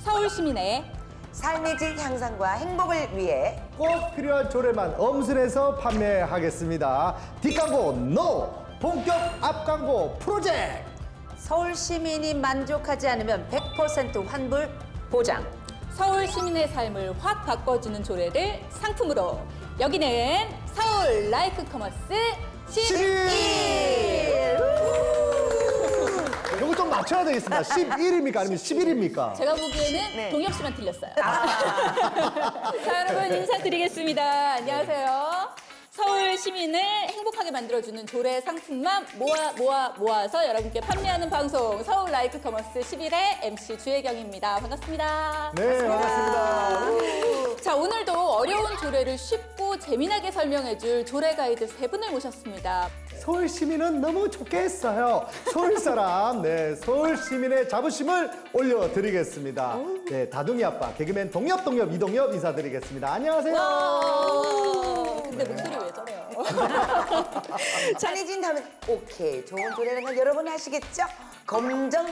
서울 시민의 삶의 질 향상과 행복을 위해 꼭 필요한 조례만 엄선해서 판매하겠습니다. 뒷광고 NO! 본격 앞광고 프로젝트! 서울 시민이 만족하지 않으면 100% 환불 보장. 서울 시민의 삶을 확 바꿔주는 조례를 상품으로. 여기는 서울 라이크 커머스 11. 이거 좀 맞춰야 되겠습니다. 11입니까? 아니면 11입니까? 제가 보기에는 네. 동엽 씨만 틀렸어요. 자, 여러분 인사드리겠습니다. 안녕하세요. 서울 시민을 행복하게 만들어주는 조례 상품만 모아서 여러분께 판매하는 방송 서울 라이크 커머스 11의 MC 주혜경입니다. 반갑습니다. 네, 반갑습니다. 자, 오늘도 어려운 조례를 쉽고 재미나게 설명해줄 조례 가이드 세 분을 모셨습니다. 서울 시민은 너무 좋겠어요. 서울 사람, 네, 서울 시민의 자부심을 올려드리겠습니다. 네, 다둥이 아빠, 개그맨 동엽, 이동엽 인사드리겠습니다. 안녕하세요. 근데 목소리 왜 저래요? 전해진 다음에 오케이 좋은 조례라는 건 여러분 아시겠죠? 검정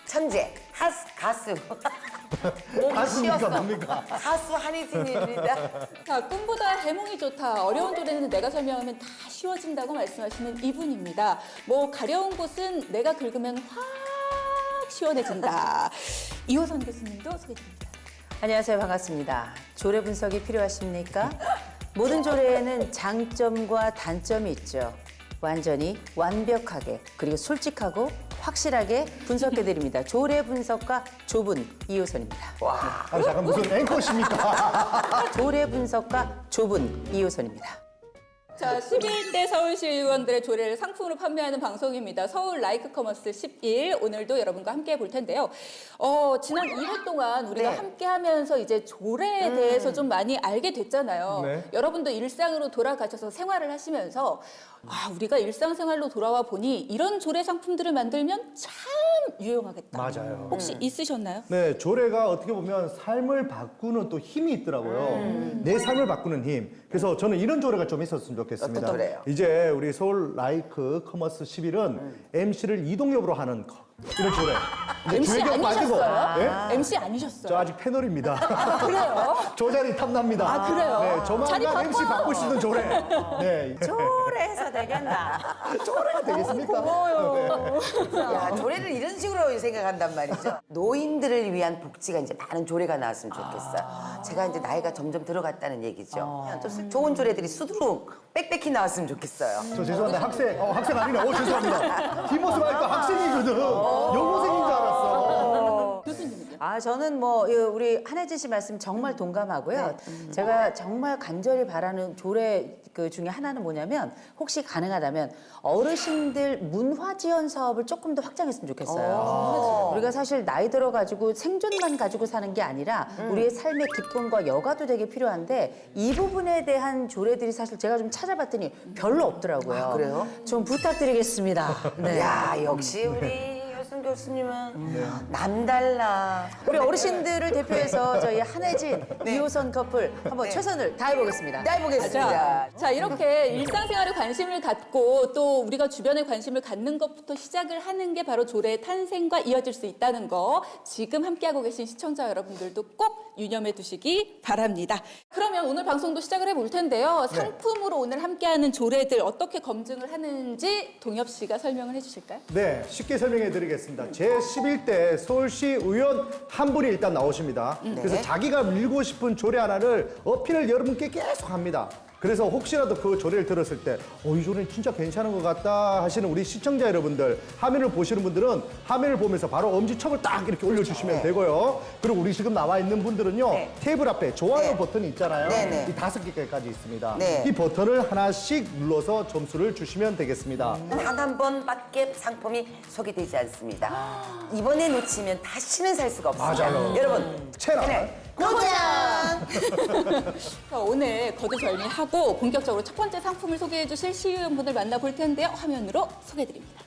천재 가수 가수입니까, 뭡니까? 가수 한희진입니다. 자, 꿈보다 해몽이 좋다. 어려운 조례는 내가 설명하면 다 쉬워진다고 말씀하시는 이분입니다. 뭐 가려운 곳은 내가 긁으면 확 시원해진다. 이호선 교수님도 소개드립니다. 안녕하세요. 반갑습니다. 조례 분석이 필요하십니까? 모든 조례에는 장점과 단점이 있죠. 완전히 완벽하게 그리고 솔직하고 확실하게 분석해드립니다. 조례 분석가 조분 이호선입니다. 아, 잠깐 무슨 앵커십니까? 조례 분석가 조분 이호선입니다. 자, 11대 서울시 의원들의 조례를 상품으로 판매하는 방송입니다. 서울 라이크 커머스 11. 오늘도 여러분과 함께 볼 텐데요. 지난 2회 동안 우리가 네. 함께 하면서 이제 조례에 대해서 좀 많이 알게 됐잖아요. 네. 여러분도 일상으로 돌아가셔서 생활을 하시면서 우리가 일상생활로 돌아와 보니 이런 조례 상품들을 만들면 참 유용하겠다. 맞아요. 혹시 있으셨나요? 네, 조례가 어떻게 보면 삶을 바꾸는 또 힘이 있더라고요. 내 삶을 바꾸는 힘. 그래서 저는 이런 조례가 좀 있었으면 좋겠습니다. 어떤 조례요? 이제 우리 서울 라이크 커머스 11은 MC를 이동엽으로 하는 이런 조례. 이제 MC 주혜경 빠지고. 아니셨어요? 예? MC 아니셨어요? 저 아직 패널입니다. 그래요? 저 자리 탐납니다. 아, 그래요? 네, 자리 조만간 MC 바꿔요. 바꿀 수 있는 조례. 네. 조례해서 되겠나? 조례가 되겠습니까? 야 조례를 이런 식으로 생각한단 말이죠. 노인들을 위한 복지가 이제 많은 조례가 나왔으면 좋겠어요. 제가 이제 나이가 점점 들어갔다는 얘기죠. 또 좋은 조례들이 수두룩 빽빽히 나왔으면 좋겠어요. 저 죄송한데 학생 아니네. 죄송합니다. 뒷모습 하니까 학생이거든. 여고생인 줄 알았어. 교수님은요? 저는 우리 한혜진 씨 말씀 정말 동감하고요. 제가 정말 간절히 바라는 조례 그 중에 하나는 뭐냐면 혹시 가능하다면 어르신들 문화 지원 사업을 조금 더 확장했으면 좋겠어요. 우리가 사실 나이 들어가지고 생존만 가지고 사는 게 아니라 우리의 삶의 기쁨과 여가도 되게 필요한데 이 부분에 대한 조례들이 사실 제가 좀 찾아봤더니 별로 없더라고요. 그래요? 좀 부탁드리겠습니다. 네. 야 역시 우리 효순 교수님은 남달라. 우리 어르신들을 대표해서 저희 한혜진, 이호선 커플 한번 최선을 다해보겠습니다. 해보겠습니다. 자, 이렇게 일상생활에 관심을 갖고 또 우리가 주변에 관심을 갖는 것부터 시작을 하는 게 바로 조례의 탄생과 이어질 수 있다는 거 지금 함께하고 계신 시청자 여러분들도 꼭 유념해 두시기 바랍니다. 그러면 오늘 방송도 시작을 해볼 텐데요. 상품으로 오늘 함께하는 조례들 어떻게 검증을 하는지 동엽 씨가 설명을 해주실까요? 네, 쉽게 설명해 드리겠습니다. 제11대 서울시 의원 한 분이 일단 나오십니다. 그래서 자기가 밀고 싶은 조례 하나를 어필을 여러분께 계속 합니다. 그래서 혹시라도 그 조례를 들었을 때 이 조례 진짜 괜찮은 것 같다 하시는 우리 시청자 여러분들, 화면을 보시는 분들은 화면을 보면서 바로 엄지척을 딱 이렇게 올려주시면 되고요. 그리고 우리 지금 나와 있는 분들은요. 테이블 앞에 좋아요 버튼이 있잖아요. 네. 이 5개까지 있습니다. 네. 이 버튼을 하나씩 눌러서 점수를 주시면 되겠습니다. 단 한 번밖에 상품이 소개되지 않습니다. 이번에 놓치면 다시는 살 수가 없습니다. 맞아요. 여러분 채널 고장! 자, 오늘 거두절미하고 본격적으로 첫 번째 상품을 소개해 주실 시의원분을 만나볼 텐데요. 화면으로 소개해 드립니다.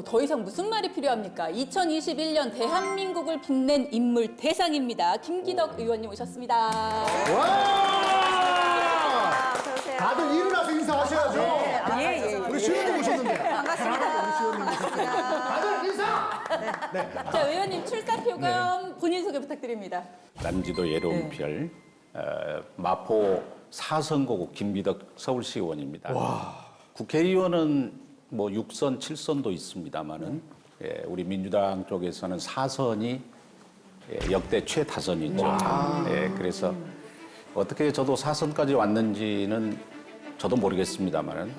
더 이상 무슨 말이 필요합니까? 2021년 대한민국을 빛낸 인물 대상입니다. 김기덕 의원님 오셨습니다. 와! 다들 일어나서 인사하셔야죠. 예. 우리 시원님 오셨는데. 반갑습니다. 우리 시원님 오셨습니다. 다들 인사! 네. 자, 의원님 출사표감 본인 소개 부탁드립니다. 남지도 예로운 별 마포 4선거구 김기덕 서울시의원입니다. 국회의원은 뭐 6선, 7선도 있습니다만은 우리 민주당 쪽에서는 4선이 역대 최다선이죠. 그래서 어떻게 저도 4선까지 왔는지는 저도 모르겠습니다만은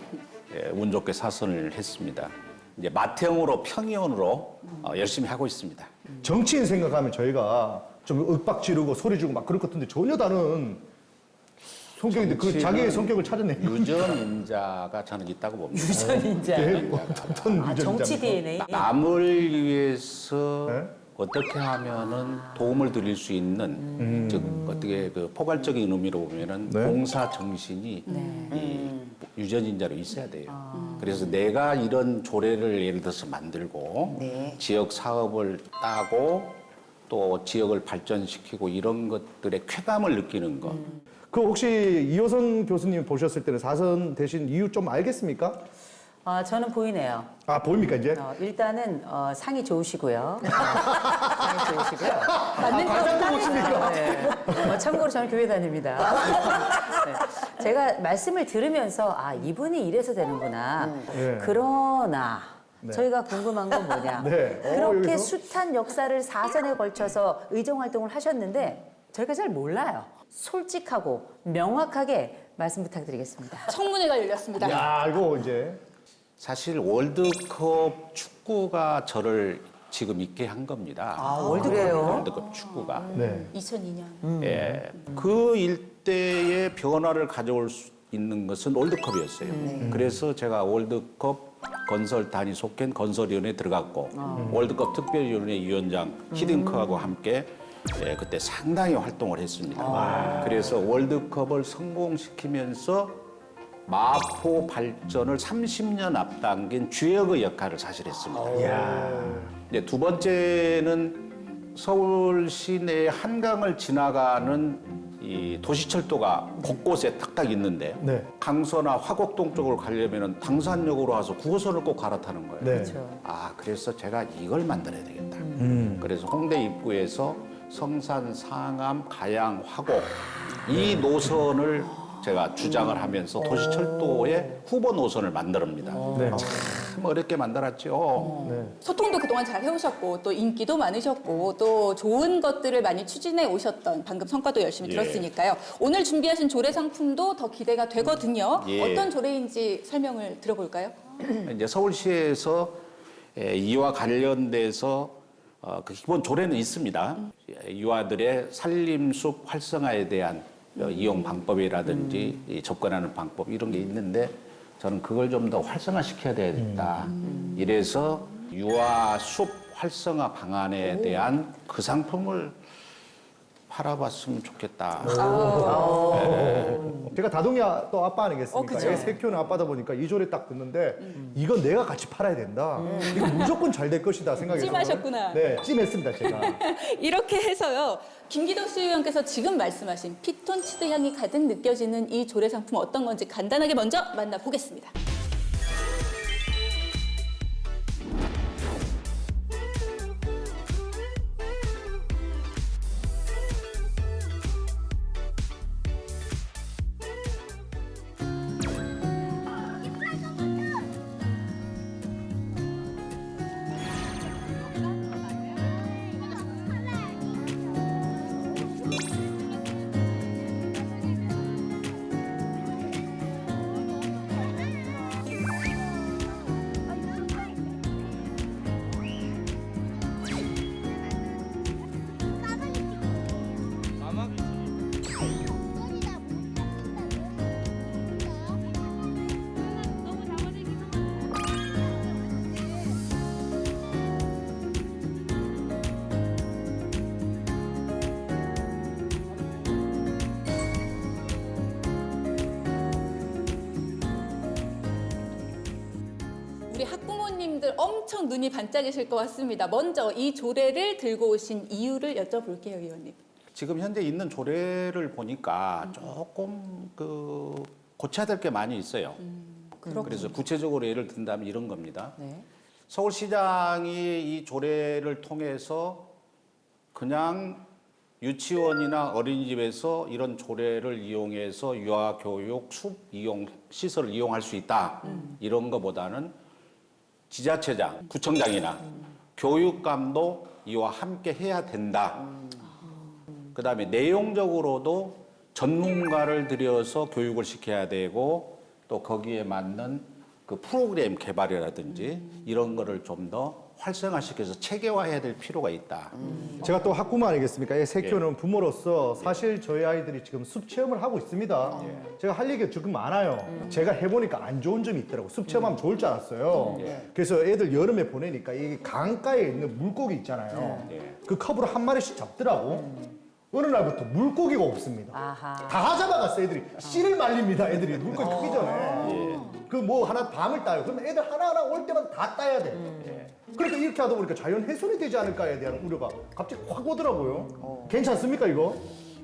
운 좋게 4선을 했습니다. 이제 맏형으로 평의원으로 열심히 하고 있습니다. 정치인 생각하면 저희가 좀 윽박 지르고 소리 지르고 막 그럴 것 같은데 전혀 다른 성격인데 그 자기의 성격을 찾아내는 유전인자가 저는 있다고 봅니다. 유전인자. 어떤 유전자입니까? 정치 DNA. 남을 위해서 네? 어떻게 하면은 도움을 드릴 수 있는 즉 어떻게 그 포괄적인 의미로 보면은 네. 봉사 정신이 이 유전인자로 있어야 돼요. 그래서 내가 이런 조례를 예를 들어서 만들고 네. 지역 사업을 따고 또 지역을 발전시키고 이런 것들의 쾌감을 느끼는 것. 그 혹시 이호선 교수님 보셨을 때는 4선 되신 이유 좀 알겠습니까? 저는 보이네요. 아 보입니까 이제? 일단은 상이 좋으시고요. 상이 좋으시고요. 맞는 거 보십니까? 네. 참고로 저는 교회 다닙니다. 네. 제가 말씀을 들으면서 이분이 이래서 되는구나. 네. 그러나 저희가 궁금한 건 뭐냐. 네. 그렇게 여기서? 숱한 역사를 4선에 걸쳐서 의정 활동을 하셨는데 저희가 잘 몰라요. 솔직하고 명확하게 말씀 부탁드리겠습니다. 청문회가 열렸습니다. 야 이거 이제 사실 월드컵 축구가 저를 지금 있게 한 겁니다. 그래요? 월드컵 축구가. 네. 2002년. 예, 그 일대의 변화를 가져올 수 있는 것은 월드컵이었어요. 그래서 제가 월드컵 건설단이 속한 건설위원회에 들어갔고 월드컵 특별위원회 위원장 히딩크하고 함께 그때 상당히 활동을 했습니다. 그래서 월드컵을 성공시키면서 마포 발전을 30년 앞당긴 주역의 역할을 사실 했습니다. 이제 두 번째는 서울시 내 한강을 지나가는 이 도시철도가 곳곳에 탁탁 있는데 네. 강서나 화곡동 쪽으로 가려면 당산역으로 와서 9호선을 꼭 갈아타는 거예요. 네. 그래서 제가 이걸 만들어야 되겠다. 그래서 홍대 입구에서 성산, 상암, 가양, 화곡 이 노선을 제가 주장을 하면서 도시철도의 후보 노선을 만들었습니다. 네. 참 어렵게 만들었죠. 소통도 그동안 잘 해오셨고 또 인기도 많으셨고 또 좋은 것들을 많이 추진해 오셨던 방금 성과도 열심히 예. 들었으니까요. 오늘 준비하신 조례 상품도 더 기대가 되거든요. 예. 어떤 조례인지 설명을 들어볼까요? 이제 서울시에서 이와 관련돼서 그 기본 조례는 있습니다. 유아들의 산림숲 활성화에 대한 이용 방법이라든지 이 접근하는 방법 이런 게 있는데 저는 그걸 좀 더 활성화시켜야 되겠다. 이래서 유아숲 활성화 방안에 대한 그 상품을 팔아봤으면 좋겠다. 제가 다동이 또 아빠 아니겠습니까? 그죠. 애 세 키우는 아빠다 보니까 이 조례 딱 듣는데 이건 내가 같이 팔아야 된다. 이거 무조건 잘 될 것이다 생각해서. 찜하셨구나. 네, 찜했습니다 제가. 이렇게 해서요. 김기덕 시의원께서 지금 말씀하신 피톤치드 향이 가득 느껴지는 이 조례 상품 어떤 건지 간단하게 먼저 만나보겠습니다. 엄청 눈이 반짝이실 것 같습니다. 먼저 이 조례를 들고 오신 이유를 여쭤볼게요, 의원님. 지금 현재 있는 조례를 보니까 조금 고쳐야 될 게 많이 있어요. 그래서 구체적으로 예를 든다면 이런 겁니다. 네. 서울시장이 이 조례를 통해서 그냥 유치원이나 어린이집에서 이런 조례를 이용해서 유아교육, 숲 이용 시설을 이용할 수 있다. 이런 것보다는 지자체장, 구청장이나 교육감도 이와 함께 해야 된다. 그다음에 내용적으로도 전문가를 들여서 교육을 시켜야 되고 또 거기에 맞는 그 프로그램 개발이라든지 이런 거를 좀 더 활성화시켜서 체계화해야 될 필요가 있다. 제가 또 학부모 아니겠습니까? 애 새 키우는 부모로서 사실 저희 아이들이 지금 숲 체험을 하고 있습니다. 제가 할 얘기가 조금 많아요. 제가 해보니까 안 좋은 점이 있더라고. 숲 체험하면 좋을 줄 알았어요. 그래서 애들 여름에 보내니까 이 강가에 있는 물고기 있잖아요. 그 컵으로 한 마리씩 잡더라고. 어느 날부터 물고기가 없습니다. 아하. 다 잡아갔어 애들이. 씨를 말립니다 애들이 물고기 크기 전에. 그 뭐 하나 밤을 따요. 그러면 애들 하나하나 올 때마다 다 따야 돼. 그러니까 이렇게 하다 보니까 자연 훼손이 되지 않을까에 대한 우려가 갑자기 확 오더라고요. 괜찮습니까 이거?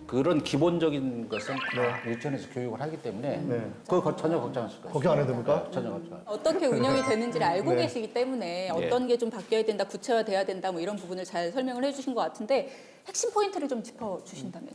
그런 기본적인 것은 다 유치원에서 교육을 하기 때문에 그거 전혀 걱정하실 거예요. 걱정 안 해도 됩니까? 전혀 걱정 안 해요. 어떻게 운영이 되는지를 알고 네. 계시기 때문에 어떤 게 좀 바뀌어야 된다, 구체화돼야 된다, 뭐 이런 부분을 잘 설명을 해주신 것 같은데 핵심 포인트를 좀 짚어주신다면.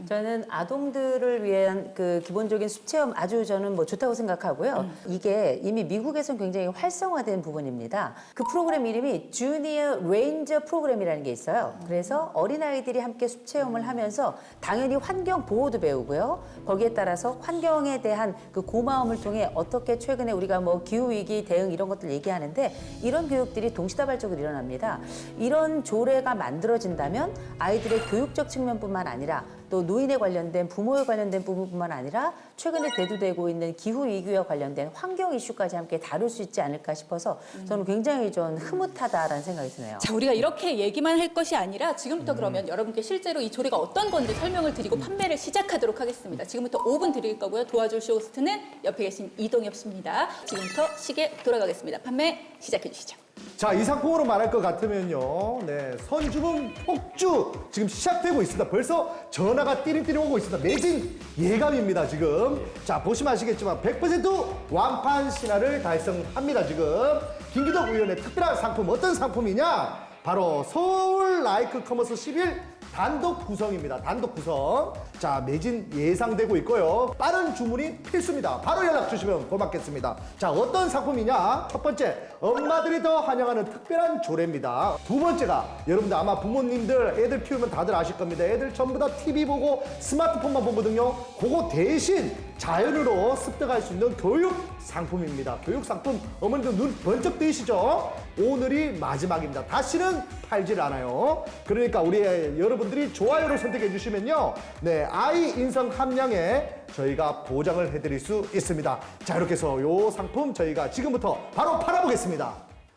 저는 아동들을 위한 그 기본적인 숲 체험 아주 저는 뭐 좋다고 생각하고요. 이게 이미 미국에서는 굉장히 활성화된 부분입니다. 그 프로그램 이름이 주니어 레인저 프로그램이라는 게 있어요. 그래서 어린아이들이 함께 숲 체험을 하면서 당연히 환경 보호도 배우고요. 거기에 따라서 환경에 대한 그 고마움을 통해 어떻게 최근에 우리가 뭐 기후위기 대응 이런 것들 얘기하는데 이런 교육들이 동시다발적으로 일어납니다. 이런 조례가 만들어진다면 아이들의 교육적 측면뿐만 아니라 또 노인에 관련된 부모에 관련된 부분뿐만 아니라 최근에 대두되고 있는 기후위기와 관련된 환경 이슈까지 함께 다룰 수 있지 않을까 싶어서 저는 굉장히 좀 흐뭇하다라는 생각이 드네요. 자, 우리가 이렇게 얘기만 할 것이 아니라 지금부터 그러면 여러분께 실제로 이 조례가 어떤 건지 설명을 드리고 판매를 시작하도록 하겠습니다. 지금부터 5분 드릴 거고요. 도와줄 쇼호스트는 옆에 계신 이동엽 씨입니다. 지금부터 시계 돌아가겠습니다. 판매 시작해 주시죠. 자, 이 상품으로 말할 것 같으면요. 네, 선주문 폭주 지금 시작되고 있습니다. 벌써 전화가 띠링띠링 오고 있습니다. 매진 예감입니다, 지금. 자, 보시면 아시겠지만 100% 완판 신화를 달성합니다, 지금. 김기덕 의원의 특별한 상품, 어떤 상품이냐? 바로 서울 라이크 커머스 11 단독 구성입니다. 단독 구성. 자, 매진 예상되고 있고요. 빠른 주문이 필수입니다. 바로 연락 주시면 고맙겠습니다. 자, 어떤 상품이냐? 첫 번째, 엄마들이 더 환영하는 특별한 조례입니다. 두 번째가 여러분들 아마 부모님들 애들 키우면 다들 아실 겁니다. 애들 전부 다 TV 보고 스마트폰만 보거든요. 그거 대신 자연으로 습득할 수 있는 교육 상품입니다. 교육 상품 어머니들 눈 번쩍 뜨이시죠? 오늘이 마지막입니다. 다시는 팔질 않아요. 그러니까 우리 여러분들이 좋아요를 선택해 주시면요. 네, 아이 인성 함량에 저희가 보장을 해드릴 수 있습니다. 자, 이렇게 해서 요 상품 저희가 지금부터 바로 팔아보겠습니다.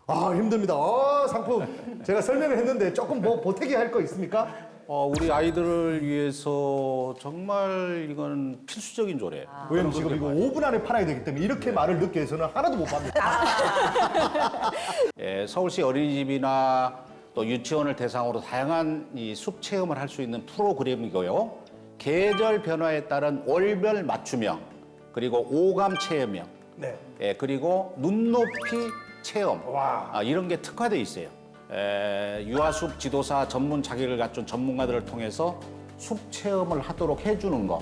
아, 힘듭니다. 상품 제가 설명을 했는데 조금 뭐 보태기 할 거 있습니까? 우리 아이들을 위해서 정말 이건 필수적인 조례. 왜냐면 지금 이거 5분 안에 팔아야 되기 때문에 이렇게 말을 늦게 해서는 하나도 못 팝니다. 예, 서울시 어린이집이나 또 유치원을 대상으로 다양한 이 숲 체험을 할 수 있는 프로그램이고요. 계절 변화에 따른 월별 맞춤형, 그리고 오감 체험형, 네. 예, 그리고 눈높이 체험, 이런 게 특화돼 있어요. 유아숲 지도사 전문 자격을 갖춘 전문가들을 통해서 숲 체험을 하도록 해주는 거,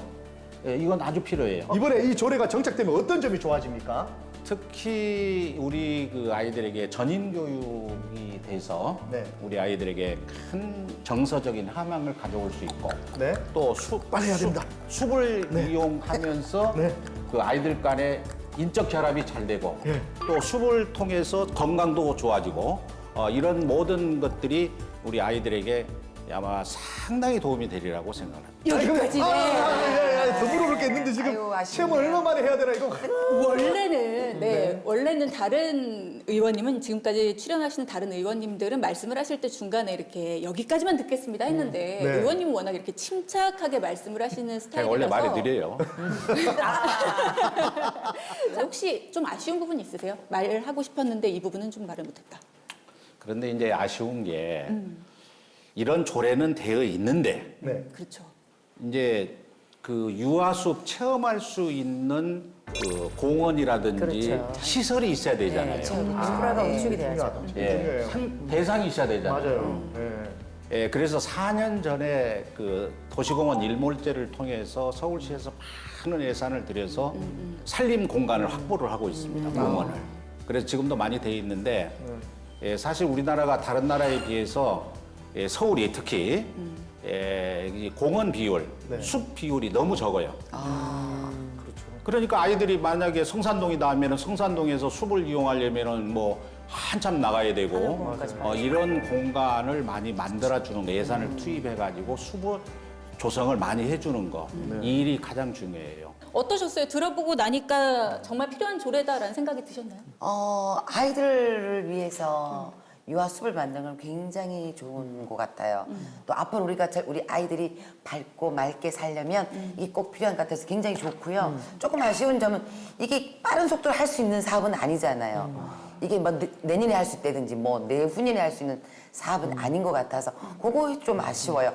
이건 아주 필요해요. 이번에 이 조례가 정착되면 어떤 점이 좋아집니까? 특히 우리 그 아이들에게 전인 교육이 돼서 네. 우리 아이들에게 큰 정서적인 함양을 가져올 수 있고 네. 또 빨리 해야 됩니다. 숲을 이용하면서 네. 그 아이들 간의 인적 결합이 잘 되고 예. 또 숲을 통해서 건강도 좋아지고 이런 모든 것들이 우리 아이들에게 아마 상당히 도움이 되리라고 생각합니다. 여기까지네. 더 물어볼 게 있는데 지금 아유, 아쉽네요. 체험을 얼마 만에 해야 되나 이거. 원래는 다른 의원님은 지금까지 출연하시는 다른 의원님들은 말씀을 하실 때 중간에 이렇게 여기까지만 듣겠습니다 했는데 네. 의원님은 워낙 이렇게 침착하게 말씀을 하시는 제가 스타일이라서 원래 말이 느려요. 혹시 좀 아쉬운 부분 있으세요? 말을 하고 싶었는데 이 부분은 좀 말을 못했다. 그런데 이제 아쉬운 게 이런 조례는 되어 있는데 네. 그렇죠. 이제 그 유아숲 체험할 수 있는 그 공원이라든지 그렇죠. 시설이 있어야 되잖아요. 인프라가 구축이 돼야죠. 예, 대상이 있어야 되잖아요. 맞아요. 예. 예, 그래서 4년 전에 그 도시공원 일몰제를 통해서 서울시에서 많은 예산을 들여서 산림 공간을 확보를 하고 있습니다. 공원을. 그래서 지금도 많이 돼 있는데 예, 사실 우리나라가 다른 나라에 비해서 예, 서울이 특히 예, 이 공원 비율, 네. 숲 비율이 너무 적어요. 그러니까 아이들이 만약에 성산동이다 하면은 성산동에서 숲을 이용하려면은 뭐 한참 나가야 되고 이런 공간을 많이 만들어주는 거, 예산을 투입해가지고 숲을 조성을 많이 해주는 거, 이 일이 가장 중요해요. 어떠셨어요? 들어보고 나니까 정말 필요한 조례다라는 생각이 드셨나요? 아이들을 위해서 유아숲을 만드는 건 굉장히 좋은 것 같아요. 또 앞으로 우리 아이들이 밝고 맑게 살려면 이게 꼭 필요한 것 같아서 굉장히 좋고요. 조금 아쉬운 점은 이게 빠른 속도로 할 수 있는 사업은 아니잖아요. 이게 뭐 내년에 할 수 있다든지 뭐 내후년에 할 수 있는 사업은 아닌 것 같아서 그거 좀 아쉬워요.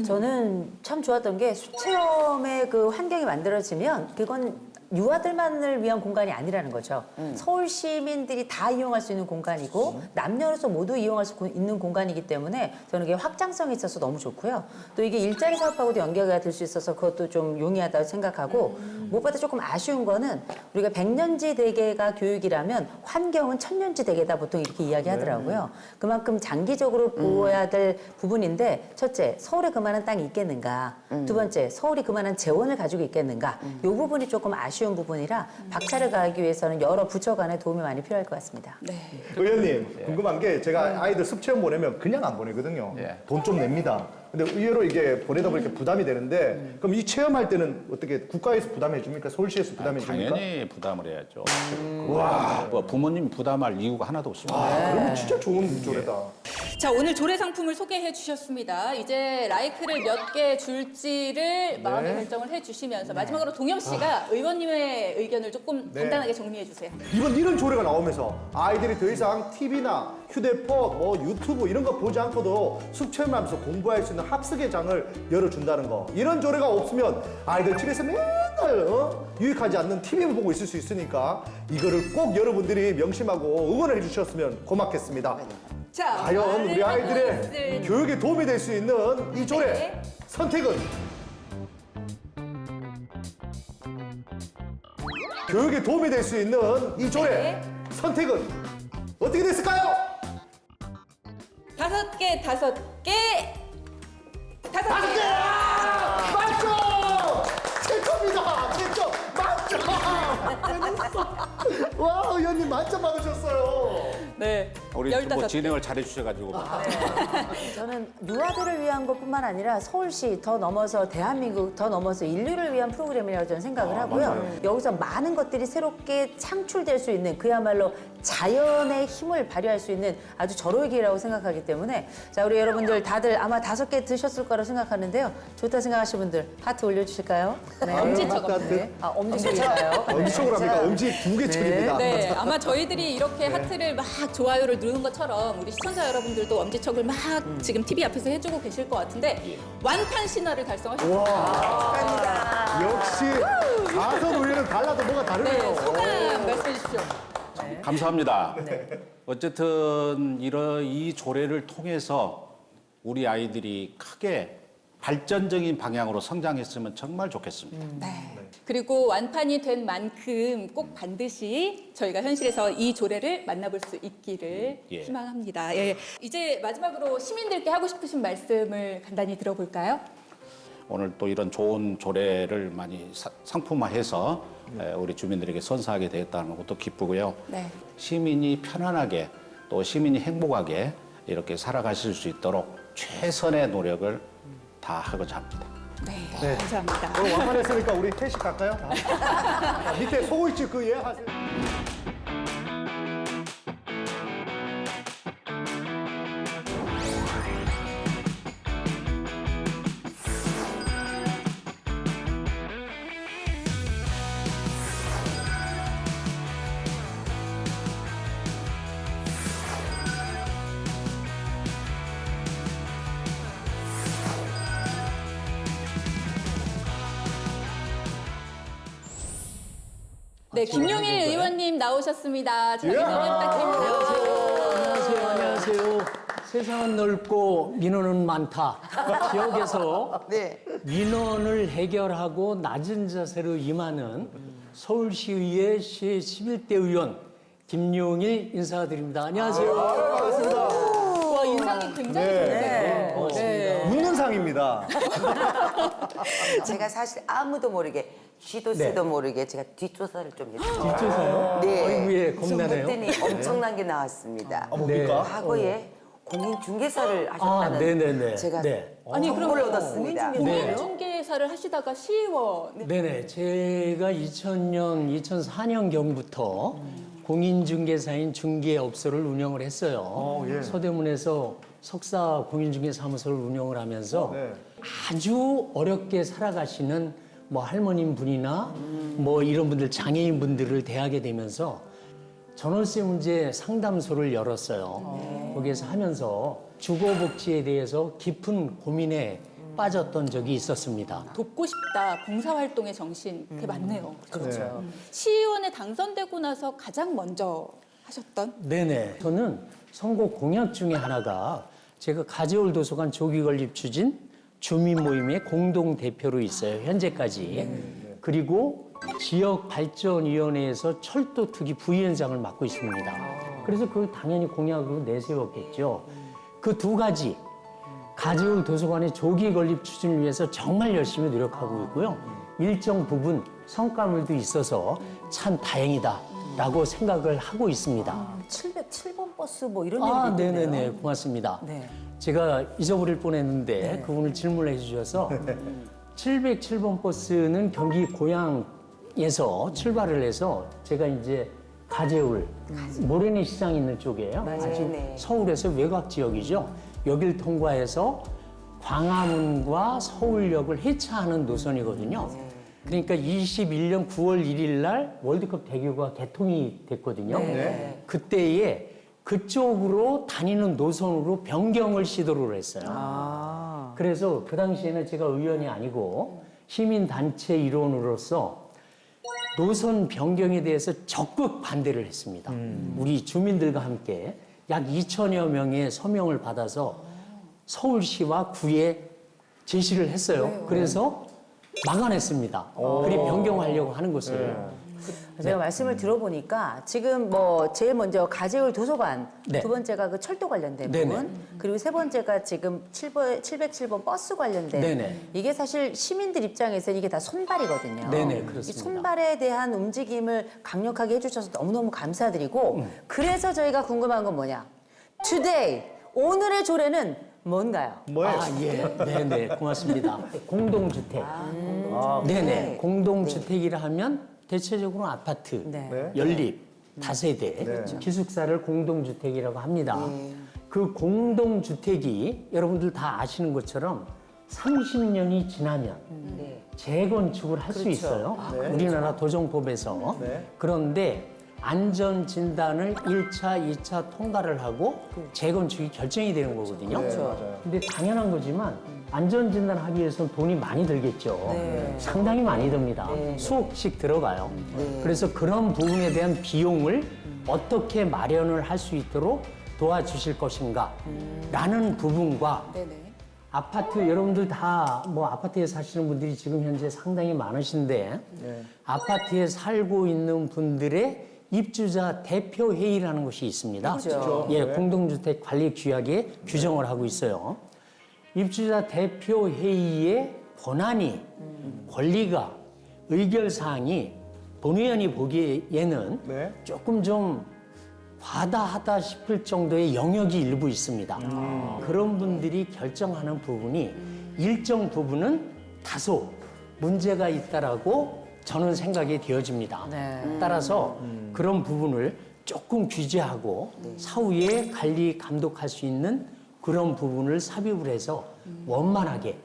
저는 참 좋았던 게 수체험의 그 환경이 만들어지면 그건 유아들만을 위한 공간이 아니라는 거죠. 서울 시민들이 다 이용할 수 있는 공간이고 남녀노소 모두 이용할 수 있는 공간이기 때문에 저는 이게 확장성이 있어서 너무 좋고요. 또 이게 일자리 사업하고도 연계가 될 수 있어서 그것도 좀 용이하다고 생각하고 무엇보다 조금 아쉬운 거는 우리가 백년지 대계가 교육이라면 환경은 천년지 대계다 보통 이렇게 이야기하더라고요. 그만큼 장기적으로 보호해야 될 부분인데 첫째, 서울에 그만한 땅이 있겠는가? 두 번째, 서울이 그만한 재원을 가지고 있겠는가? 이 부분이 조금 아쉬운 부분이라 박차를 가하기 위해서는 여러 부처 간의 도움이 많이 필요할 것 같습니다. 네. 의원님 궁금한 게 제가 아이들 습체험 보내면 그냥 안 보내거든요. 예. 돈 좀 냅니다. 근데 의외로 이게 보내다 보니까 부담이 되는데 그럼 이 체험할 때는 어떻게 국가에서 부담해 줍니까? 서울시에서 부담해 줍니까? 당연히 부담을 해야죠. 와, 뭐 부모님이 부담할 이유가 하나도 없습니다. 그러면 진짜 좋은 조례다. 자, 오늘 조례 상품을 소개해 주셨습니다. 이제 라이크를 몇 개 줄지를 마음의 결정을 해 주시면서 마지막으로 동엽 씨가 의원님의 의견을 조금 네. 간단하게 정리해 주세요. 이번 이런 조례가 나오면서 아이들이 더 이상 TV나 휴대폰, 뭐 유튜브 이런 거 보지 않고도 숲 체험하면서 공부할 수 있는 학습의 장을 열어준다는 거. 이런 조례가 없으면 아이들 집에서 맨날 유익하지 않는 TV만 보고 있을 수 있으니까 이거를 꼭 여러분들이 명심하고 응원해 주셨으면 고맙겠습니다. 자, 과연 우리 아이들의 있을 교육에 도움이 될 수 있는 이 조례 네. 선택은 교육에 도움이 될 수 있는 이 조례 네. 선택은 어떻게 됐을까요? 5개, 5개, 5개. 맞죠! 최초입니다! 최초! 맞죠! 와, 의원님 만점 받으셨어요. 네. 우리 뭐 15개. 진행을 잘해 주셔가지고 저는 유아들을 위한 것뿐만 아니라 서울시 더 넘어서 대한민국 더 넘어서 인류를 위한 프로그램이라고 저는 생각을 하고요. 여기서 많은 것들이 새롭게 창출될 수 있는 그야말로 자연의 힘을 발휘할 수 있는 아주 절호의 기회라고 생각하기 때문에 자 우리 여러분들 다들 아마 5개 드셨을 거라고 생각하는데요. 좋다 생각하시는 분들 하트 올려주실까요? 네. 엄지척 맞다. 없는데. 아, 엄지척인가요? 엄지척으로 합니까? 엄지 2개 척입니다. 네, 아마 저희들이 이렇게 하트를 막 좋아요를 누르는 것처럼 우리 시청자 여러분들도 엄지척을 막 지금 TV 앞에서 해주고 계실 것 같은데 완판 신화를 달성하셨습니다. 역시 가선 의원은 달라도 뭐가 다르네요. 네, 소감 말씀해 주십시오. 감사합니다. 어쨌든 이 조례를 통해서 우리 아이들이 크게 발전적인 방향으로 성장했으면 정말 좋겠습니다. 네. 그리고 완판이 된 만큼 꼭 반드시 저희가 현실에서 이 조례를 만나볼 수 있기를 예. 희망합니다. 예. 이제 마지막으로 시민들께 하고 싶으신 말씀을 간단히 들어볼까요? 오늘 또 이런 좋은 조례를 많이 상품화해서 우리 주민들에게 선사하게 되었다는 것도 기쁘고요. 네. 시민이 편안하게 또 시민이 행복하게 이렇게 살아가실 수 있도록 최선의 노력을 다하고자 합니다. 네, 감사합니다. 오늘 완판했으니까 우리 회식 갈까요? 자, 밑에 소고기집 그 예하세요. 네, 김용일 의원님 나오셨습니다. 자기 소개 부탁드립니다. 안녕하세요. 세상은 넓고 민원은 많다. 지역에서 네. 민원을 해결하고 낮은 자세로 임하는 서울시의회 제11대 의원 김용일 인사드립니다. 안녕하세요. 반갑습니다. 와, 인상이 굉장히 좋으세요. 네. 웃는 상입니다. 제가 사실 아무도 모르게 쥐도 새도 모르게 제가 뒷조사를 좀 했어요. 뒷조사요? 네. 어이구예, 겁나네요. 그랬더니 엄청난 게 나왔습니다. 뭡니까? 과거에 공인중개사를 하셨다는 네네네. 제가 네. 아니, 그럼 정보를 얻었습니다. 공인중개사를 하시다가 시의원. 네. 네네. 제가 2000년, 2004년경부터 공인중개사인 중개업소를 운영을 했어요. 예. 서대문에서 석사 공인중개사무소를 운영을 하면서 네. 아주 어렵게 살아가시는 뭐 할머님 분이나 뭐 이런 분들, 장애인 분들을 대하게 되면서 전월세 문제 상담소를 열었어요. 거기에서 하면서 주거복지에 대해서 깊은 고민에 빠졌던 적이 있었습니다. 돕고 싶다, 봉사활동의 정신, 그게 맞네요. 그렇죠. 시의원에 당선되고 나서 가장 먼저 하셨던? 네네. 저는 선거 공약 중에 하나가 제가 가재울 도서관 조기 건립 추진 주민 모임의 공동 대표로 있어요. 현재까지. 그리고 지역 발전위원회에서 철도 투기 부위원장을 맡고 있습니다. 그래서 그걸 당연히 공약으로 내세웠겠죠. 그 두 가지 가재울 도서관의 조기 건립 추진을 위해서 정말 열심히 노력하고 있고요. 일정 부분 성과물도 있어서 참 다행이다라고 생각을 하고 있습니다. 707번 버스 뭐 이런 아, 얘기도 있네요. 네네네. 고맙습니다. 네. 제가 잊어버릴 뻔했는데 그분을 질문을 해주셔서 707번 버스는 경기 고양에서 출발을 해서 제가 이제 가재울, 모래내 시장 있는 쪽이에요. 아주 네. 서울에서 외곽 지역이죠. 여길 통과해서 광화문과 서울역을 해차하는 노선이거든요. 그러니까 21년 9월 1일 날 월드컵 대교가 개통이 됐거든요. 네. 그때에 그쪽으로 다니는 노선으로 변경을 시도를 했어요. 그래서 그 당시에는 제가 의원이 아니고 시민단체 일원으로서 노선 변경에 대해서 적극 반대를 했습니다. 우리 주민들과 함께 약 2천여 명의 서명을 받아서 서울시와 구에 제시를 했어요. 그래서 막아냈습니다. 그리 변경하려고 하는 것을. 제가 말씀을 들어보니까 지금 뭐 제일 먼저 가재울 도서관, 네. 두 번째가 그 철도 관련된 네네. 부분, 그리고 세 번째가 지금 707번 버스 관련된 네네. 이게 사실 시민들 입장에서는 이게 다 손발이거든요. 네네, 이 그렇습니다. 손발에 대한 움직임을 강력하게 해주셔서 너무너무 감사드리고 그래서 저희가 궁금한 건 뭐냐? Today, 오늘의 조례는 뭔가요? 뭐예요? 아, 예. 네네. 고맙습니다. 공동주택. 네네. 공동주택이라 하면 대체적으로 아파트, 네. 네. 연립, 다세대, 기숙사를 공동주택이라고 합니다. 그 공동주택이 여러분들 다 아시는 것처럼 30년이 지나면 재건축을 할 수 있어요. 우리나라 도정법에서. 네. 그런데 안전진단을 1차, 2차 통과를 하고 재건축이 결정이 되는 거거든요. 맞아요. 근데 당연한 거지만 안전진단 하기 위해서는 돈이 많이 들겠죠. 상당히 많이 듭니다. 수억씩 들어가요. 그래서 그런 부분에 대한 비용을 어떻게 마련을 할 수 있도록 도와주실 것인가 라는 부분과 네네. 아파트 여러분들 다 뭐 아파트에 사시는 분들이 지금 현재 상당히 많으신데 아파트에 살고 있는 분들의 입주자 대표 회의라는 것이 있습니다. 그렇죠. 예, 공동주택 관리 규약에 규정을 하고 있어요. 입주자 대표 회의의 권한이 권리가 의결 사항이 본의원이 보기에는 네. 조금 좀 과다하다 싶을 정도의 영역이 일부 있습니다. 그런 분들이 결정하는 부분이 일정 부분은 다소 문제가 있다라고 저는 생각이 되어집니다. 네. 따라서 그런 부분을 조금 규제하고 사후에 관리 감독할 수 있는 그런 부분을 삽입을 해서 원만하게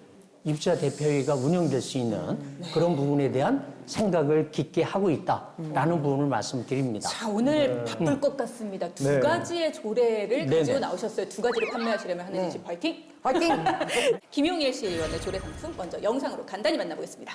입주자 대표회의가 운영될 수 있는 그런 부분에 대한 생각을 깊게 하고 있다라는 부분을 말씀드립니다. 자, 오늘 바쁠 것 같습니다. 두 네. 가지의 조례를 네네. 가지고 나오셨어요. 두 가지를 판매하시려면 한혜진 씨 파이팅! 화이팅! 김용일 시의원의 조례 상품 먼저 영상으로 간단히 만나보겠습니다.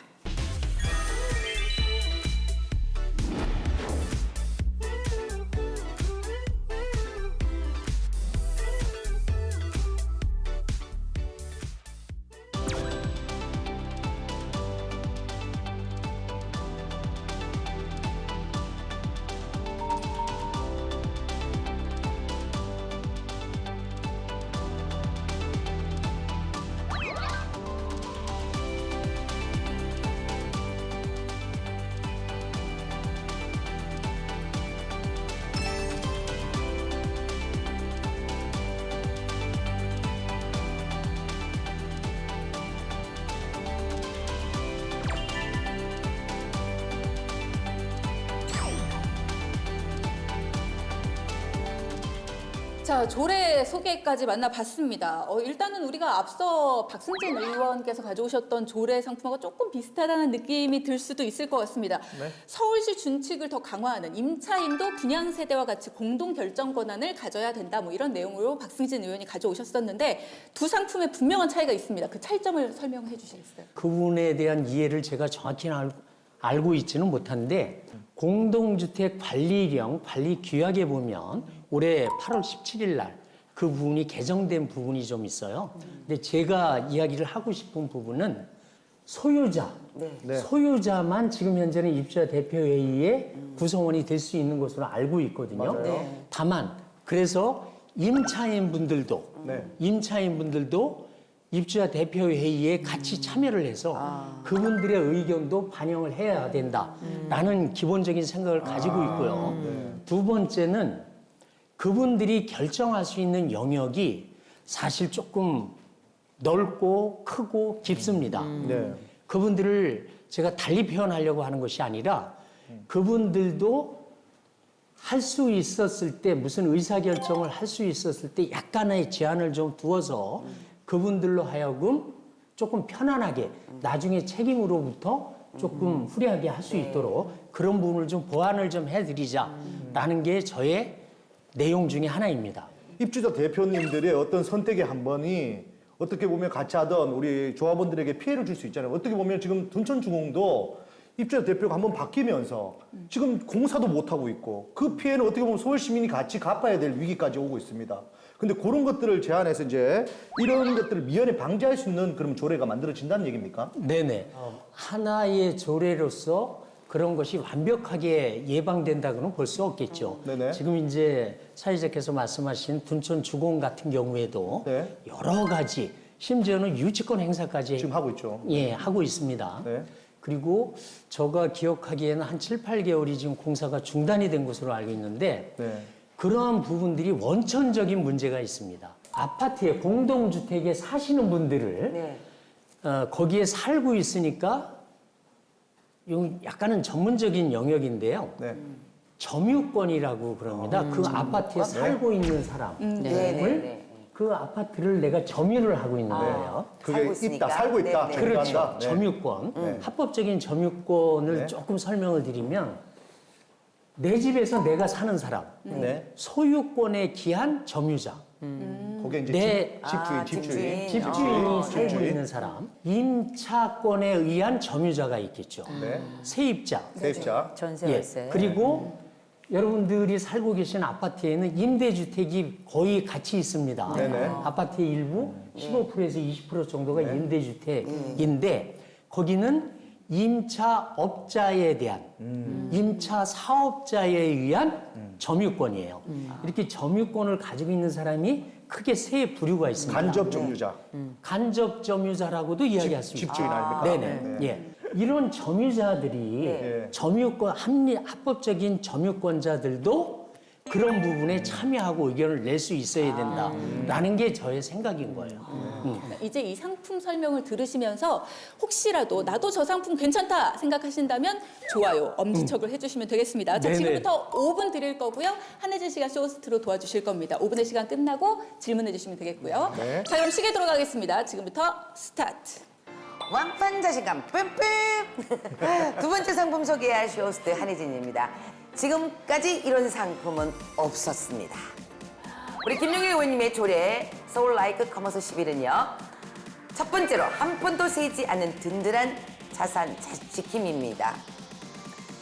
자, 조례 소개까지 만나봤습니다. 일단은 우리가 앞서 박승진 의원께서 가져오셨던 조례 상품하고 조금 비슷하다는 느낌이 들 수도 있을 것 같습니다. 서울시 준칙을 더 강화하는 임차인도 분양세대와 같이 공동 결정 권한을 가져야 된다. 뭐 이런 내용으로 박승진 의원이 가져오셨었는데 두 상품에 분명한 차이가 있습니다. 그 차이점을 설명해 주시겠어요? 그 부분에 대한 이해를 제가 정확히 알고 있지는 못한데 공동주택 관리령 관리 규약에 보면 올해 8월 17일 날 그 부분이 개정된 부분이 좀 있어요. 근데 제가 이야기를 하고 싶은 부분은 소유자, 네. 소유자만 지금 현재는 입주자 대표회의의 구성원이 될 수 있는 것으로 알고 있거든요. 맞아요. 다만 그래서 임차인분들도 네. 입주자 대표회의에 같이 참여를 해서 그분들의 의견도 반영을 해야 된다라는 기본적인 생각을 가지고 있고요. 두 번째는 그분들이 결정할 수 있는 영역이 사실 조금 넓고 크고 깊습니다. 네. 그분들을 제가 달리 표현하려고 하는 것이 아니라 그분들도 할 수 있었을 때 무슨 의사결정을 할 수 있었을 때 약간의 제한을 좀 두어서 그분들로 하여금 조금 편안하게 나중에 책임으로부터 조금 후리하게 할 수 있도록 그런 부분을 좀 보완을 좀 해드리자라는 게 저의 내용 중에 하나입니다. 입주자 대표님들의 어떤 선택의 한 번이 어떻게 보면 같이 하던 우리 조합원들에게 피해를 줄 수 있잖아요. 어떻게 보면 지금 둔천중공도 입주자 대표가 한번 바뀌면서 지금 공사도 못하고 있고 그 피해는 어떻게 보면 서울 시민이 같이 갚아야 될 위기까지 오고 있습니다. 근데 그런 것들을 제안해서 이제 이런 것들을 미연에 방지할 수 있는 그런 조례가 만들어진다는 얘기입니까? 네네. 하나의 조례로서 그런 것이 완벽하게 예방된다고는 볼 수 없겠죠. 네네. 지금 이제 사회자께서 말씀하신 둔천 주공 같은 경우에도 네. 여러 가지 심지어는 유치권 행사까지 지금 하고 있죠. 예, 하고 있습니다. 네. 그리고 제가 기억하기에는 한 7, 8개월이 지금 공사가 중단이 된 것으로 알고 있는데 네. 그러한 부분들이 원천적인 문제가 있습니다. 아파트에 공동주택에 사시는 분들을 네. 거기에 살고 있으니까 요 약간은 전문적인 영역인데요. 네. 점유권이라고 그럽니다. 그 아파트에 살고 있는 사람을 네. 그 아파트를 내가 점유를 하고 있는 거예요. 그게 살고 있으니까. 있다, 살고 있다. 네, 네. 그렇죠. 점유한다. 네. 점유권. 합법적인 점유권을 네. 조금 설명을 드리면 내 집에서 내가 사는 사람, 네. 소유권에 기한 점유자, 그게 이제 내 집주인. 집주인이 살고 집주인. 있는 사람, 임차권에 의한 점유자가 있겠죠. 네. 세입자. 세입자. 전세 예. 월세. 그리고 여러분들이 살고 계신 아파트에는 임대주택이 거의 같이 있습니다. 네네. 아파트의 일부 15%에서 20% 정도가 임대주택인데 거기는 임차업자에 대한 임차 사업자에 의한 점유권이에요. 이렇게 점유권을 가지고 있는 사람이 크게 세 부류가 있습니다. 간접 점유자. 간접 점유자라고도 이야기할 수 있죠. 집주인 아닙니까? 네네. 네. 예. 이런 점유자들이 네. 점유권 합법적인 점유권자들도 그런 부분에 참여하고 의견을 낼 수 있어야 된다라는 게 저의 생각인 거예요. 이제 이 상품 설명을 들으시면서 혹시라도 나도 저 상품 괜찮다 생각하신다면 좋아요, 엄지척을 해주시면 되겠습니다. 자, 네네. 지금부터 5분 드릴 거고요. 한혜진 씨가 쇼호스트로 도와주실 겁니다. 5분의 시간 끝나고 질문해 주시면 되겠고요. 네. 자, 그럼 시계 돌아가겠습니다. 지금부터 스타트. 왕판 자신감 뿜뿜. 두 번째 상품 소개할 쇼호스트 한혜진입니다. 지금까지 이런 상품은 없었습니다. 우리 김용일 의원님의 조례 서울 라이크 커머스 11은요. 첫 번째로 한 푼도 세지 않는 든든한 자산 지킴입니다.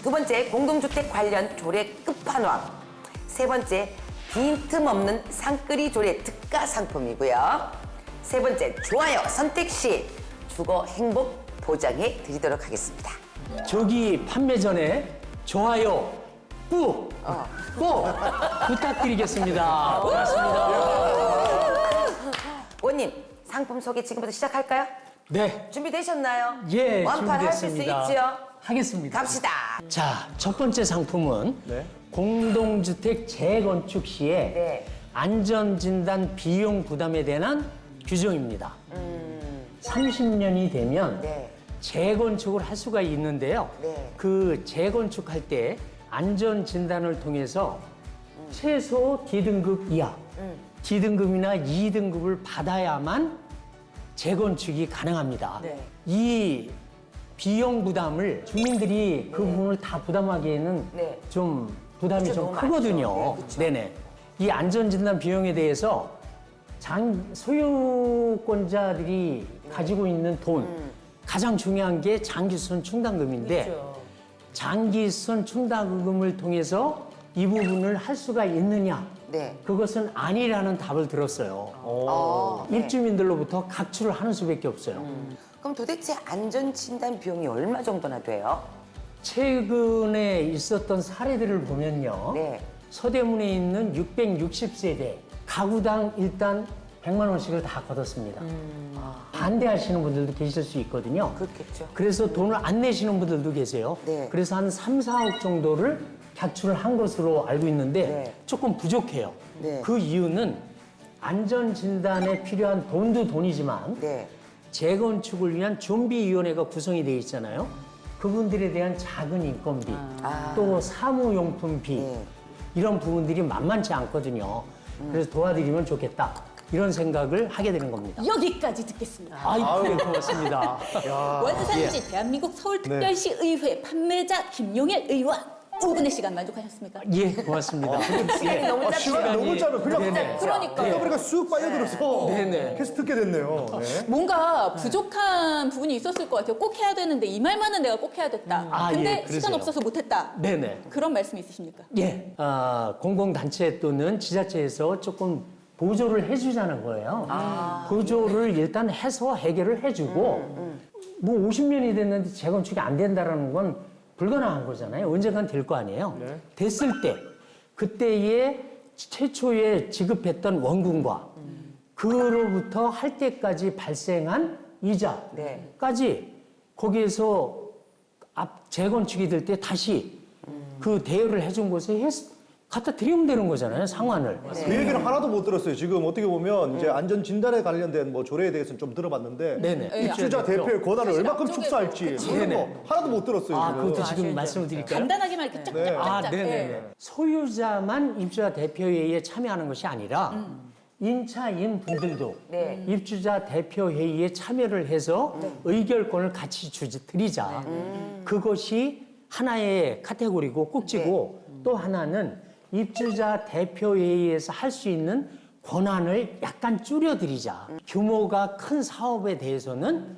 두 번째 공동주택 관련 조례 끝판왕. 세 번째 빈틈없는 상끌이 조례 특가 상품이고요. 세 번째 좋아요 선택 시 주거 행복 보장해 드리도록 하겠습니다. 저기 판매 전에 좋아요 꾹 부탁드리겠습니다. 고맙습니다. 의원님 상품 소개 지금부터 시작할까요? 네, 준비되셨나요? 예, 완판하실 수 준비됐습니다. 있지요? 하겠습니다. 갑시다. 자, 첫 번째 상품은 네. 공동주택 재건축 시에 네. 안전진단 비용 부담에 대한 규정입니다. 30년이 되면 네. 재건축을 할 수가 있는데요. 네. 그 재건축할 때 안전진단을 통해서 최소 D등급 이하, D등급이나 E등급을 받아야만 재건축이 가능합니다. 네. 이 비용 부담을 주민들이 그 부분을 다 부담하기에는 네. 좀 부담이 그쵸, 좀 너무 크거든요. 많죠. 네, 그쵸. 네네. 이 안전진단 비용에 대해서 소유권자들이 가지고 있는 돈 가장 중요한 게 장기수선 충당금인데 그렇죠. 장기수선 충당금을 통해서 이 부분을 할 수가 있느냐? 네. 그것은 아니라는 답을 들었어요. 네. 입주민들로부터 각출을 하는 수밖에 없어요. 그럼 도대체 안전진단 비용이 얼마 정도나 돼요? 최근에 있었던 사례들을 보면요. 네. 서대문에 있는 660세대 가구당 일단 100만 원씩을 다 걷었습니다. 반대하시는 분들도 계실 수 있거든요. 그렇겠죠. 그래서 돈을 안 내시는 분들도 계세요. 네. 그래서 한 3, 4억 정도를 각출을 한 것으로 알고 있는데 네. 조금 부족해요. 네. 그 이유는 안전진단에 필요한 돈도 돈이지만 네. 재건축을 위한 준비위원회가 구성이 되어 있잖아요. 그분들에 대한 작은 인건비, 또 사무용품비 네. 이런 부분들이 만만치 않거든요. 그래서 도와드리면 좋겠다. 이런 생각을 하게 되는 겁니다. 여기까지 듣겠습니다. 아이고, 네, 고맙습니다. 원산지 대한민국 서울특별시 의회 판매자 김용일 의원 5분의 시간 만족하셨습니까? 예, 고맙습니다. 시간이 너무 짧죠. 시간이 너무 짧아요. 그냥 네네. 그러니까요. 듣다 보니까 쑥 빠져들어서 네네. 계속 듣게 됐네요. 네. 뭔가 부족한 부분이 있었을 것 같아요. 꼭 해야 되는데 이 말만은 내가 꼭 해야 됐다. 아, 근데 예, 시간 그러세요. 없어서 못했다. 네네. 그런 말씀 있으십니까? 예, 공공단체 또는 지자체에서 조금 보조를 해주자는 거예요. 보조를 일단 해서 해결을 해주고, 뭐 50년이 됐는데 재건축이 안 된다라는 건 불가능한 거잖아요. 언젠간 될 거 아니에요. 됐을 때, 그때의 최초에 지급했던 원금과 그로부터 할 때까지 발생한 이자까지 거기에서 재건축이 될 때 다시 그 대여를 해준 곳에 갖다 드리면 되는 거잖아요, 상환을. 그 얘기는 하나도 못 들었어요. 지금 어떻게 보면 이제 안전 진단에 관련된 뭐 조례에 대해서는 좀 들어봤는데 네네. 입주자 대표의 권한을 얼마큼 축소할지 그런 거 하나도 못 들었어요. 아, 지금. 그것도 지금 말씀을 드릴까요? 간단하게만 이렇게 쫙쫙쫙쫙. 아, 네네네. 소유자만 입주자 대표회의에 참여하는 것이 아니라 임차인 분들도 네. 입주자 대표회의에 참여를 해서 의결권을 같이 드리자. 그것이 하나의 카테고리고 꼭지고 또 하나는 입주자 대표회의에서 할 수 있는 권한을 약간 줄여드리자. 규모가 큰 사업에 대해서는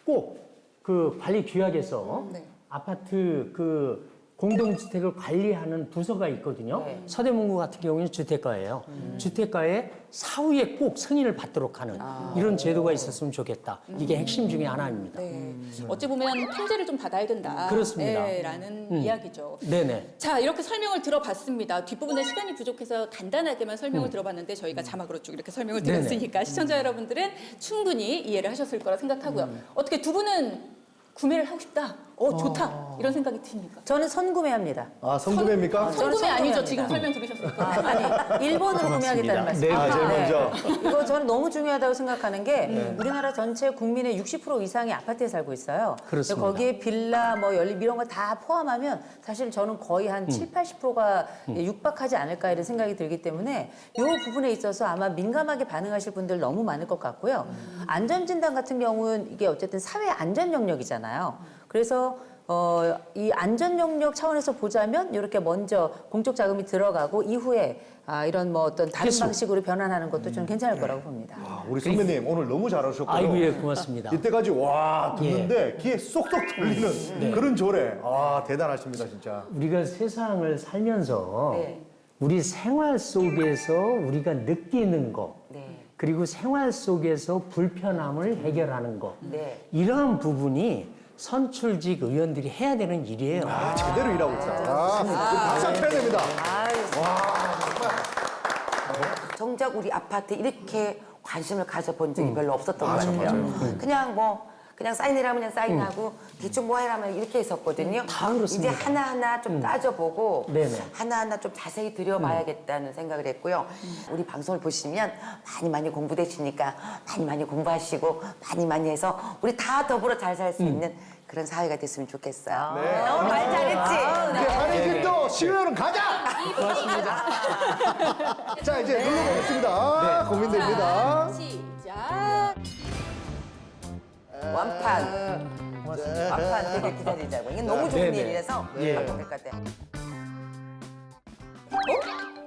꼭 그 관리 규약에서 아파트 그 공동주택을 관리하는 부서가 있거든요. 서대문구 같은 경우는 주택가예요. 주택가에 사후에 꼭 승인을 받도록 하는 이런 제도가 있었으면 좋겠다. 이게 핵심 중에 하나입니다. 네. 어찌 보면 통제를 좀 받아야 된다. 그렇습니다. 네, 라는 이야기죠. 네네. 자, 이렇게 설명을 들어봤습니다. 뒷부분에 시간이 부족해서 간단하게만 설명을 들어봤는데 저희가 자막으로 쭉 이렇게 설명을 네네. 드렸으니까 시청자 여러분들은 충분히 이해를 하셨을 거라 생각하고요. 어떻게 두 분은 구매를 하고 싶다. 좋다. 이런 생각이 드십니까? 저는 선구매합니다. 아, 성구매입니까? 선구매 아니죠. 선구매합니다. 지금 설명 들으셨으니까. 아니, 일본으로 구매하겠다는 말씀. 네, 제일 먼저. 이거 저는 너무 중요하다고 생각하는 게 우리나라 전체 국민의 60% 이상이 아파트에 살고 있어요. 그렇습니다. 거기에 빌라, 뭐 연립 이런 거 다 포함하면 사실 저는 거의 한 7, 80%가 육박하지 않을까 이런 생각이 들기 때문에 이 부분에 있어서 아마 민감하게 반응하실 분들 너무 많을 것 같고요. 안전진단 같은 경우는 이게 어쨌든 사회 안전 영역이잖아요. 그래서 이 안전 영역 차원에서 보자면 이렇게 먼저 공적 자금이 들어가고 이후에 이런 뭐 어떤 다른 필수. 방식으로 변환하는 것도 저는 괜찮을 거라고 봅니다. 아, 우리 선배님 오늘 너무 잘하셨고요. 아이고, 예, 고맙습니다. 이때까지 와 듣는데 귀에 쏙쏙 들리는 그런 조례. 아 대단하십니다 진짜. 우리가 세상을 살면서 네. 우리 생활 속에서 우리가 느끼는 거 네. 그리고 생활 속에서 불편함을 해결하는 거 네. 이러한 부분이 선출직 의원들이 해야 되는 일이에요. 아 제대로 일하고 있다. 박수 쳐야 됩니다. 정작 우리 아파트 이렇게 관심을 가져본 적이 별로 없었던 것 같아요. 그냥 사인해라면 그냥 사인하고 대충 뭐 해라면 이렇게 했었거든요. 다 그렇습니다. 이제 하나하나 좀 따져보고 네네. 하나하나 좀 자세히 들여봐야겠다는 생각을 했고요. 우리 방송을 보시면 많이 공부되시니까 많이 공부하시고 많이 해서 우리 다 더불어 잘 살 수 있는 그런 사회가 됐으면 좋겠어요. 네. 말 잘했지? 이제 한혜진도 시의원은 가자! 자, 이제 눌러보겠습니다. 고민됩니다. 시작. 완판. 완판 되게 기다리자고. 이게 너무 좋은 네네. 일이라서 예. 완판 될 것 같아요.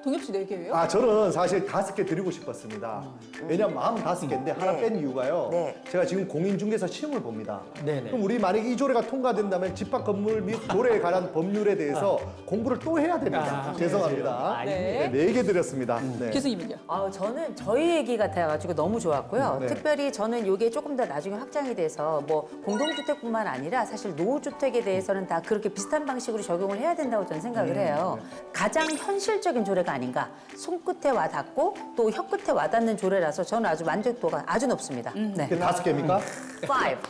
동엽 씨 4개예요? 아, 저는 사실 5개 드리고 싶었습니다. 왜냐면 마음 5개인데 하나 네. 뺀 이유가요. 네. 제가 지금 공인중개사 시험을 봅니다. 네네. 그럼 우리 만약에 이 조례가 통과된다면 집합 건물 및 조례에 관한 법률에 대해서 공부를 또 해야 됩니다. 죄송합니다. 네. 네, 4개 드렸습니다. 네. 교수님은요? 저는 저희 얘기 같아가지고 너무 좋았고요. 네. 특별히 저는 이게 조금 더 나중에 확장이 돼서 뭐 공동주택뿐만 아니라 사실 노후주택에 대해서는 다 그렇게 비슷한 방식으로 적용을 해야 된다고 저는 생각을 해요. 가장 현실적인 조례가 아닌가. 손끝에 와닿고 또 혀끝에 와닿는 조례라서 저는 아주 만족도가 아주 높습니다. 네. 이게 5개입니까?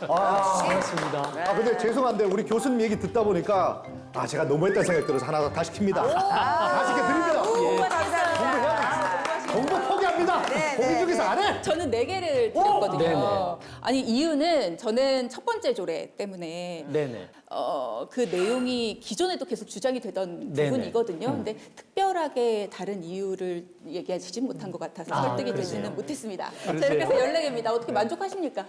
5. 고맙습니다. 아, 근데 죄송한데 우리 교수님 얘기 듣다 보니까 제가 너무했다는 생각이 들어서 하나 더 다시 킵니다. 5개 드립니다. 정말 감사합니다. 공부 포기합니다. 네, 공인중개사 안 해. 저는 4개를 드렸거든요. 네네. 아니 이유는 저는 첫 번째 조례 때문에 네네. 그 내용이 기존에도 계속 주장이 되던 네네. 부분이거든요. 근데 특별하게 다른 이유를 얘기하시진 못한 것 같아서 설득이 그러세요. 되지는 못했습니다. 자, 그러세요? 이렇게 해서 14개입니다. 어떻게 만족하십니까?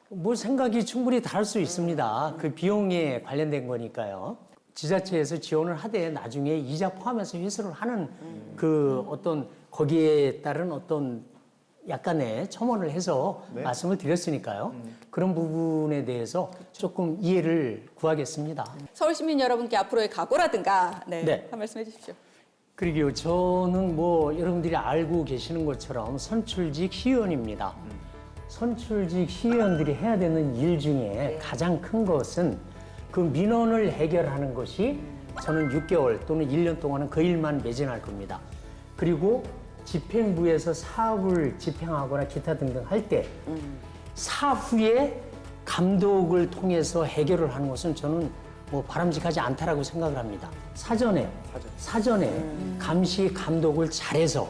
뭐 생각이 충분히 다를 수 있습니다. 그 비용에 관련된 거니까요. 지자체에서 지원을 하되 나중에 이자 포함해서 회수를 하는 그 어떤 거기에 따른 어떤 약간의 첨언을 해서 말씀을 드렸으니까요. 그런 부분에 대해서 조금 이해를 구하겠습니다. 서울 시민 여러분께 앞으로의 각오라든가 네. 한 말씀 해주십시오. 그리고 저는 뭐 여러분들이 알고 계시는 것처럼 선출직 시의원입니다. 선출직 시의원들이 해야 되는 일 중에 가장 큰 것은 그 민원을 해결하는 것이 저는 6개월 또는 1년 동안은 그 일만 매진할 겁니다. 그리고 집행부에서 사업을 집행하거나 기타 등등 할 때 사후에 감독을 통해서 해결을 하는 것은 저는 뭐 바람직하지 않다라고 생각을 합니다. 사전에 감시 감독을 잘해서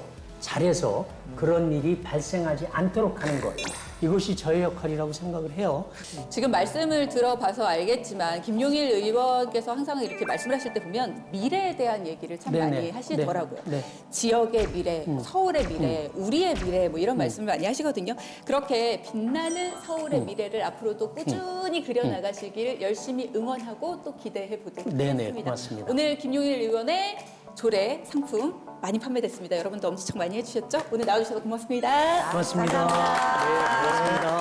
그런 일이 발생하지 않도록 하는 것. 이것이 저의 역할이라고 생각을 해요. 지금 말씀을 들어봐서 알겠지만 김용일 의원께서 항상 이렇게 말씀을 하실 때 보면 미래에 대한 얘기를 참 네네. 많이 하시더라고요. 네. 지역의 미래, 서울의 미래, 우리의 미래 뭐 이런 말씀을 많이 하시거든요. 그렇게 빛나는 서울의 미래를 앞으로도 꾸준히 그려나가시길 열심히 응원하고 또 기대해 보도록 네네, 하겠습니다. 고맙습니다. 오늘 김용일 의원의 조례 상품 많이 판매됐습니다. 여러분도 엄청 많이 해주셨죠? 오늘 나와주셔서 고맙습니다. 고맙습니다. 네, 고맙습니다.